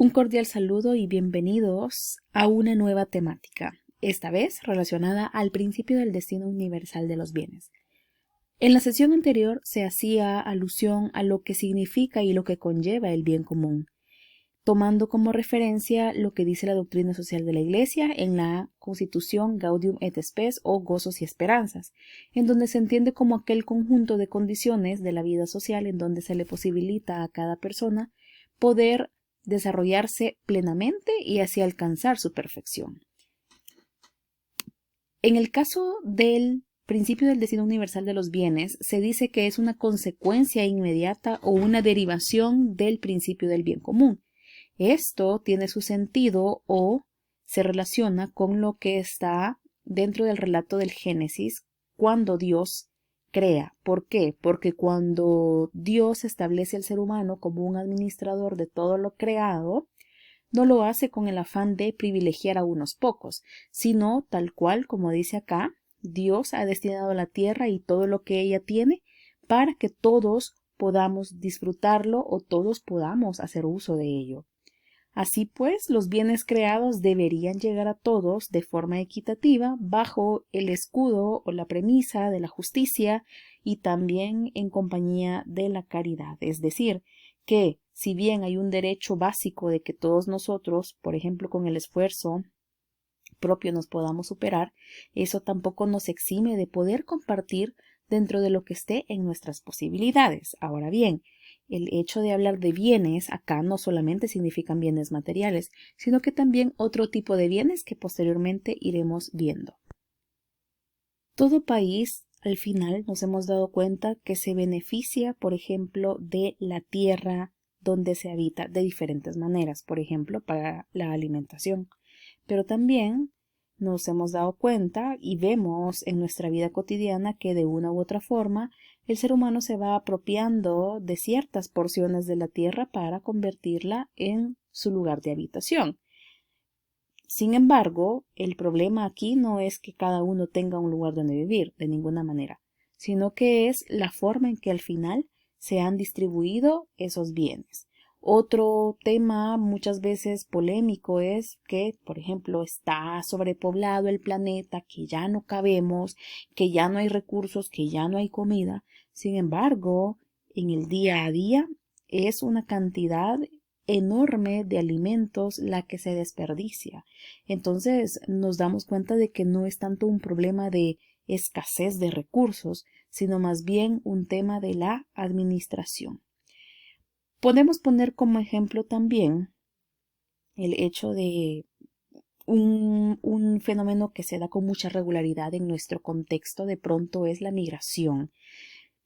Un cordial saludo y bienvenidos a una nueva temática, esta vez relacionada al principio del destino universal de los bienes. En la sesión anterior se hacía alusión a lo que significa y lo que conlleva el bien común, tomando como referencia lo que dice la doctrina social de la Iglesia en la Constitución Gaudium et Spes o Gozos y Esperanzas, en donde se entiende como aquel conjunto de condiciones de la vida social en donde se le posibilita a cada persona poder desarrollarse plenamente y así alcanzar su perfección. En el caso del principio del destino universal de los bienes, se dice que es una consecuencia inmediata o una derivación del principio del bien común. Esto tiene su sentido o se relaciona con lo que está dentro del relato del Génesis cuando Dios crea. ¿Por qué? Porque cuando Dios establece al ser humano como un administrador de todo lo creado, no lo hace con el afán de privilegiar a unos pocos, sino tal cual, como dice acá, Dios ha destinado la tierra y todo lo que ella tiene para que todos podamos disfrutarlo o todos podamos hacer uso de ello. Así pues, los bienes creados deberían llegar a todos de forma equitativa bajo el escudo o la premisa de la justicia y también en compañía de la caridad. Es decir, que si bien hay un derecho básico de que todos nosotros, por ejemplo, con el esfuerzo propio nos podamos superar, eso tampoco nos exime de poder compartir dentro de lo que esté en nuestras posibilidades. Ahora bien, el hecho de hablar de bienes acá no solamente significan bienes materiales, sino que también otro tipo de bienes que posteriormente iremos viendo. Todo país, al final, nos hemos dado cuenta que se beneficia, por ejemplo, de la tierra donde se habita de diferentes maneras, por ejemplo, para la alimentación. Pero también nos hemos dado cuenta y vemos en nuestra vida cotidiana que de una u otra forma el ser humano se va apropiando de ciertas porciones de la tierra para convertirla en su lugar de habitación. Sin embargo, el problema aquí no es que cada uno tenga un lugar donde vivir, de ninguna manera, sino que es la forma en que al final se han distribuido esos bienes. Otro tema muchas veces polémico es que, por ejemplo, está sobrepoblado el planeta, que ya no cabemos, que ya no hay recursos, que ya no hay comida. Sin embargo, en el día a día es una cantidad enorme de alimentos la que se desperdicia. Entonces nos damos cuenta de que no es tanto un problema de escasez de recursos, sino más bien un tema de la administración. Podemos poner como ejemplo también el hecho de un fenómeno que se da con mucha regularidad en nuestro contexto, de pronto es la migración.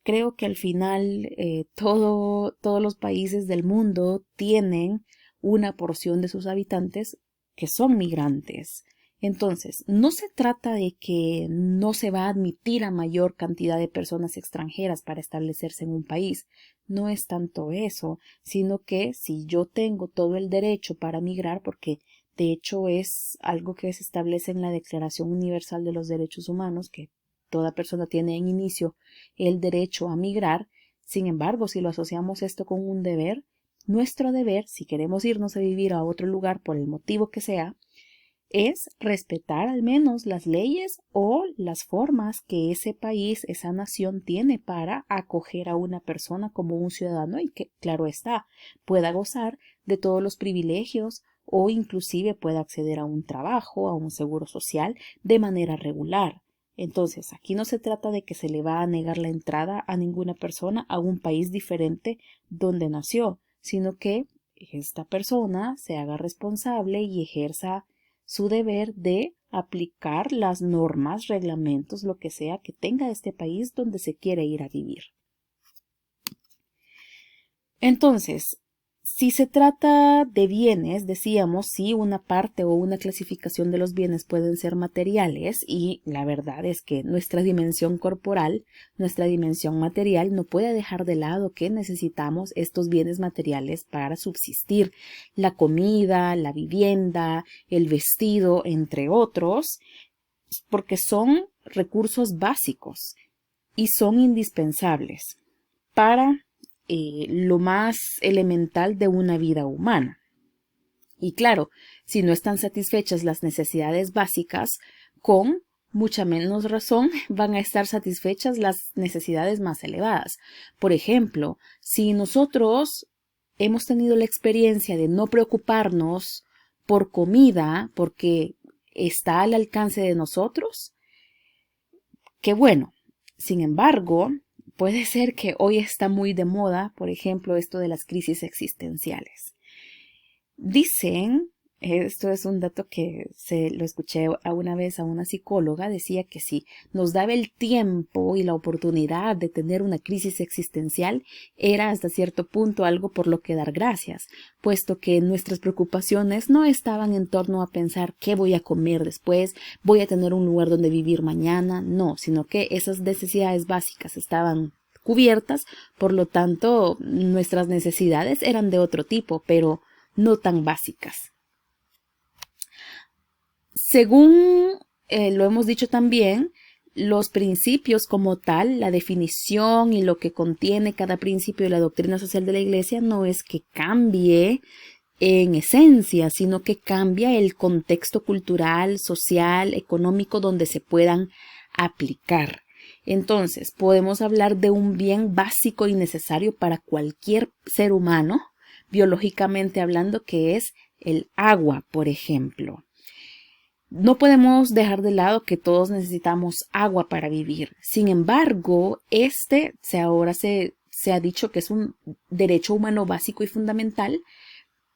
Creo que al final todos los países del mundo tienen una porción de sus habitantes que son migrantes. Entonces, no se trata de que no se va a admitir a mayor cantidad de personas extranjeras para establecerse en un país. No es tanto eso, sino que si yo tengo todo el derecho para migrar, porque de hecho es algo que se establece en la Declaración Universal de los Derechos Humanos, que toda persona tiene en inicio el derecho a migrar. Sin embargo, si lo asociamos esto con un deber, nuestro deber, si queremos irnos a vivir a otro lugar por el motivo que sea, es respetar al menos las leyes o las formas que ese país, esa nación tiene para acoger a una persona como un ciudadano y que, claro está, pueda gozar de todos los privilegios o inclusive pueda acceder a un trabajo, a un seguro social de manera regular. Entonces, aquí no se trata de que se le va a negar la entrada a ninguna persona a un país diferente donde nació, sino que esta persona se haga responsable y ejerza su deber de aplicar las normas, reglamentos, lo que sea que tenga este país donde se quiere ir a vivir. Entonces, si se trata de bienes, decíamos, sí, una parte o una clasificación de los bienes pueden ser materiales y la verdad es que nuestra dimensión corporal, nuestra dimensión material no puede dejar de lado que necesitamos estos bienes materiales para subsistir. La comida, la vivienda, el vestido, entre otros, porque son recursos básicos y son indispensables para lo más elemental de una vida humana. Y claro, si no están satisfechas las necesidades básicas, con mucha menos razón van a estar satisfechas las necesidades más elevadas. Por ejemplo, si nosotros hemos tenido la experiencia de no preocuparnos por comida porque está al alcance de nosotros, qué bueno. Sin embargo, puede ser que hoy está muy de moda, por ejemplo, esto de las crisis existenciales. Dicen, esto es un dato que lo escuché una vez a una psicóloga, decía que si nos daba el tiempo y la oportunidad de tener una crisis existencial, era hasta cierto punto algo por lo que dar gracias, puesto que nuestras preocupaciones no estaban en torno a pensar qué voy a comer después, voy a tener un lugar donde vivir mañana, no, sino que esas necesidades básicas estaban cubiertas, por lo tanto, nuestras necesidades eran de otro tipo, pero no tan básicas. Según lo hemos dicho también, los principios como tal, la definición y lo que contiene cada principio de la doctrina social de la Iglesia no es que cambie en esencia, sino que cambia el contexto cultural, social, económico donde se puedan aplicar. Entonces, podemos hablar de un bien básico y necesario para cualquier ser humano, biológicamente hablando, que es el agua, por ejemplo. No podemos dejar de lado que todos necesitamos agua para vivir. Sin embargo, ahora se ha dicho que es un derecho humano básico y fundamental,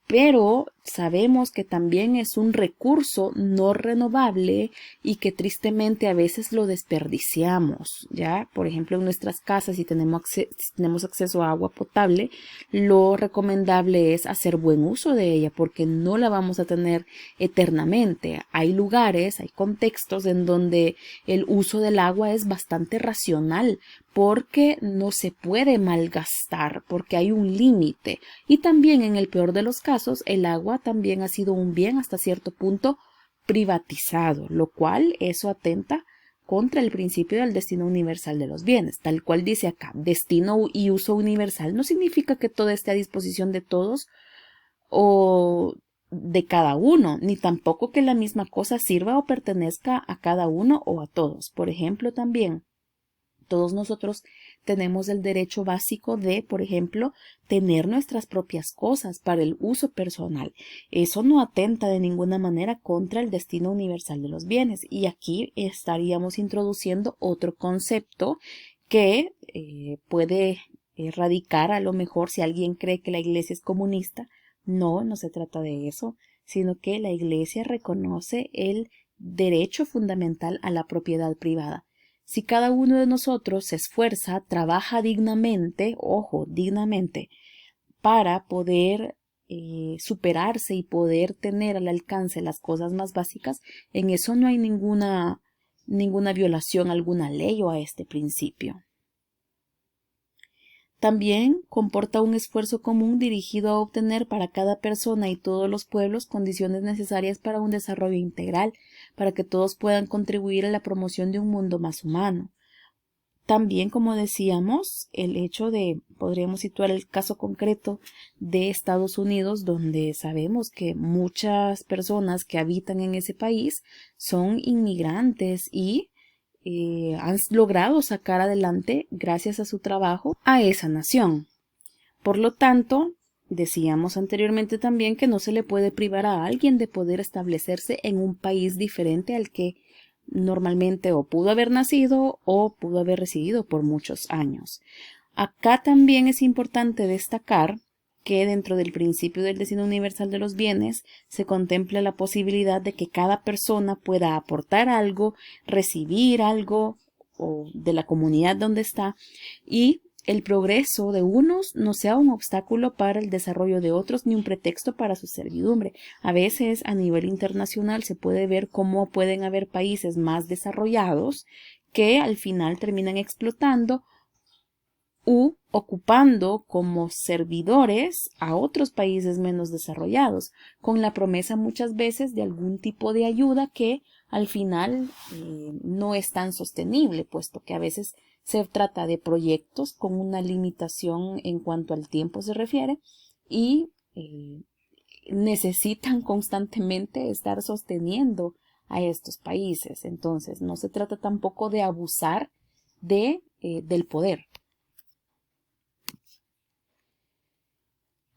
pero sabemos que también es un recurso no renovable y que tristemente a veces lo desperdiciamos, ¿ya? Por ejemplo, en nuestras casas, si tenemos acceso a agua potable, lo recomendable es hacer buen uso de ella porque no la vamos a tener eternamente. Hay lugares, hay contextos en donde el uso del agua es bastante racional porque no se puede malgastar, porque hay un límite. Y también en el peor de los casos, el agua también ha sido un bien hasta cierto punto privatizado, lo cual eso atenta contra el principio del destino universal de los bienes. Tal cual dice acá, destino y uso universal no significa que todo esté a disposición de todos o de cada uno, ni tampoco que la misma cosa sirva o pertenezca a cada uno o a todos. Por ejemplo, también todos nosotros tenemos el derecho básico de, por ejemplo, tener nuestras propias cosas para el uso personal. Eso no atenta de ninguna manera contra el destino universal de los bienes. Y aquí estaríamos introduciendo otro concepto que puede radicar a lo mejor si alguien cree que la Iglesia es comunista. No, no se trata de eso, sino que la Iglesia reconoce el derecho fundamental a la propiedad privada. Si cada uno de nosotros se esfuerza, trabaja dignamente, ojo, dignamente, para poder superarse y poder tener al alcance las cosas más básicas, en eso no hay ninguna violación a alguna ley o a este principio. También comporta un esfuerzo común dirigido a obtener para cada persona y todos los pueblos condiciones necesarias para un desarrollo integral, para que todos puedan contribuir a la promoción de un mundo más humano. También, como decíamos, el hecho de, podríamos situar el caso concreto de Estados Unidos, donde sabemos que muchas personas que habitan en ese país son inmigrantes y han logrado sacar adelante, gracias a su trabajo, a esa nación. Por lo tanto, decíamos anteriormente también que no se le puede privar a alguien de poder establecerse en un país diferente al que normalmente o pudo haber nacido o pudo haber residido por muchos años. Acá también es importante destacar que dentro del principio del destino universal de los bienes se contempla la posibilidad de que cada persona pueda aportar algo, recibir algo o de la comunidad donde está y el progreso de unos no sea un obstáculo para el desarrollo de otros ni un pretexto para su servidumbre. A veces a nivel internacional se puede ver cómo pueden haber países más desarrollados que al final terminan explotando u ocupando como servidores a otros países menos desarrollados, con la promesa muchas veces de algún tipo de ayuda que al final no es tan sostenible, puesto que a veces se trata de proyectos con una limitación en cuanto al tiempo se refiere y necesitan constantemente estar sosteniendo a estos países. Entonces, no se trata tampoco de abusar del poder.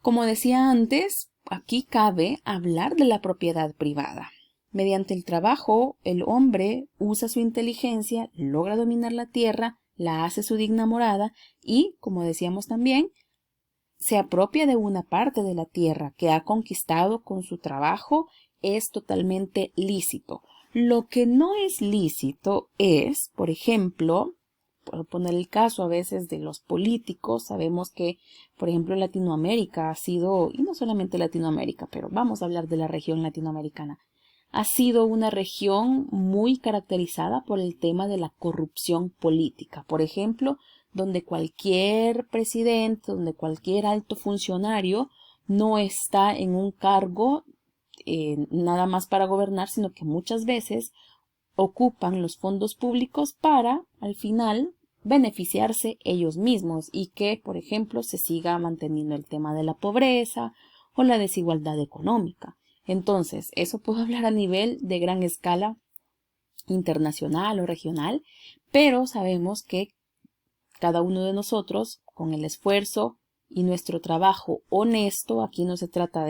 Como decía antes, aquí cabe hablar de la propiedad privada. Mediante el trabajo, el hombre usa su inteligencia, logra dominar la tierra, la hace su digna morada y, como decíamos también, se apropia de una parte de la tierra que ha conquistado con su trabajo. Es totalmente lícito. Lo que no es lícito es, por ejemplo, puedo poner el caso a veces de los políticos. Sabemos que, por ejemplo, Latinoamérica ha sido, y no solamente Latinoamérica, pero vamos a hablar de la región latinoamericana, ha sido una región muy caracterizada por el tema de la corrupción política. Por ejemplo, donde cualquier presidente, donde cualquier alto funcionario no está en un cargo nada más para gobernar, sino que muchas veces ocupan los fondos públicos para, al final, beneficiarse ellos mismos y que, por ejemplo, se siga manteniendo el tema de la pobreza o la desigualdad económica. Entonces, eso puedo hablar a nivel de gran escala internacional o regional, pero sabemos que cada uno de nosotros, con el esfuerzo y nuestro trabajo honesto, aquí no se trata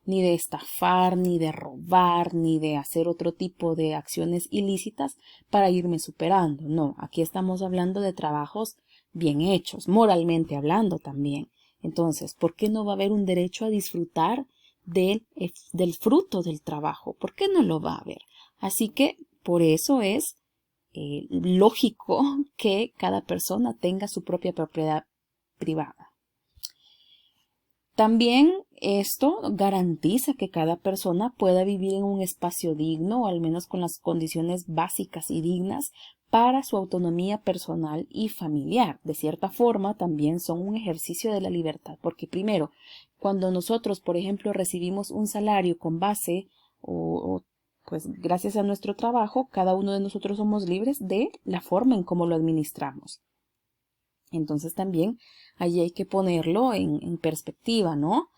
ni de estafar, ni de robar, ni de hacer otro tipo de acciones ilícitas para irme superando. No, aquí estamos hablando de trabajos bien hechos, moralmente hablando también. Entonces, ¿por qué no va a haber un derecho a disfrutar del fruto del trabajo? ¿Por qué no lo va a haber? Así que por eso es lógico que cada persona tenga su propia propiedad privada. También esto garantiza que cada persona pueda vivir en un espacio digno, o al menos con las condiciones básicas y dignas para su autonomía personal y familiar. De cierta forma, también son un ejercicio de la libertad, porque cuando nosotros, por ejemplo, recibimos un salario con base pues gracias a nuestro trabajo, cada uno de nosotros somos libres de la forma en cómo lo administramos. Entonces también allí hay que ponerlo en perspectiva, ¿no?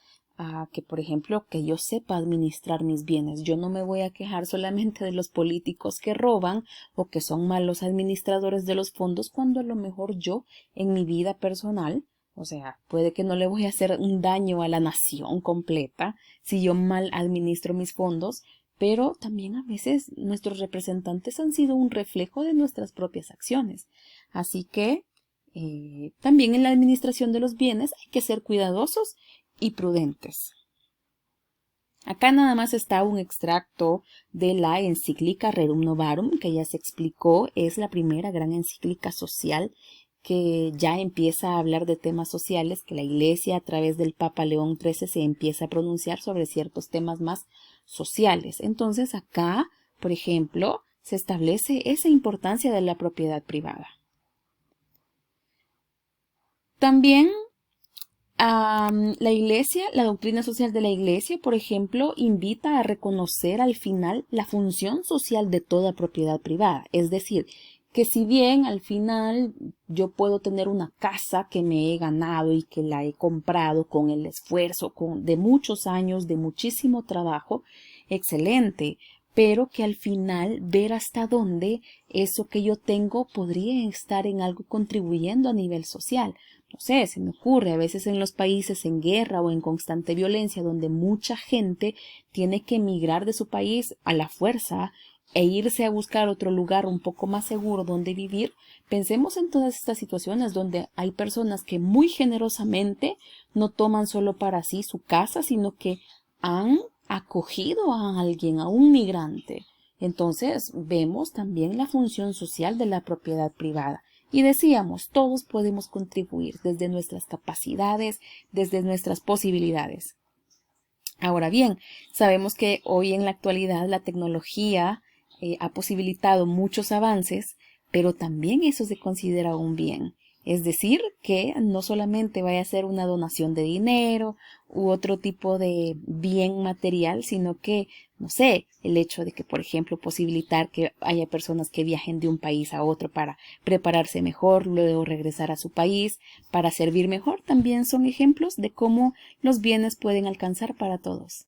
Que, por ejemplo, que yo sepa administrar mis bienes. Yo no me voy a quejar solamente de los políticos que roban o que son malos administradores de los fondos, cuando a lo mejor yo en mi vida personal, o sea, puede que no le voy a hacer un daño a la nación completa si yo mal administro mis fondos, pero también a veces nuestros representantes han sido un reflejo de nuestras propias acciones. Así que también en la administración de los bienes hay que ser cuidadosos y prudentes. Acá nada más está un extracto de la encíclica Rerum Novarum, que ya se explicó, es la primera gran encíclica social que ya empieza a hablar de temas sociales, que la Iglesia a través del Papa León XIII se empieza a pronunciar sobre ciertos temas más sociales. Entonces acá, por ejemplo, se establece esa importancia de la propiedad privada. También la Iglesia, la doctrina social de la Iglesia, por ejemplo, invita a reconocer al final la función social de toda propiedad privada. Es decir, que si bien al final yo puedo tener una casa que me he ganado y que la he comprado con el esfuerzo de muchos años, de muchísimo trabajo, excelente, pero que al final ver hasta dónde eso que yo tengo podría estar en algo contribuyendo a nivel social. No sé, se me ocurre a veces en los países en guerra o en constante violencia, donde mucha gente tiene que emigrar de su país a la fuerza e irse a buscar otro lugar un poco más seguro donde vivir. Pensemos en todas estas situaciones donde hay personas que muy generosamente no toman solo para sí su casa, sino que han acogido a alguien, a un migrante. Entonces vemos también la función social de la propiedad privada. Y decíamos, todos podemos contribuir desde nuestras capacidades, desde nuestras posibilidades. Ahora bien, sabemos que hoy en la actualidad la tecnología ha posibilitado muchos avances, pero también eso se considera un bien. Es decir, que no solamente vaya a ser una donación de dinero u otro tipo de bien material, sino que, no sé, el hecho de que, por ejemplo, posibilitar que haya personas que viajen de un país a otro para prepararse mejor, luego regresar a su país para servir mejor, también son ejemplos de cómo los bienes pueden alcanzar para todos.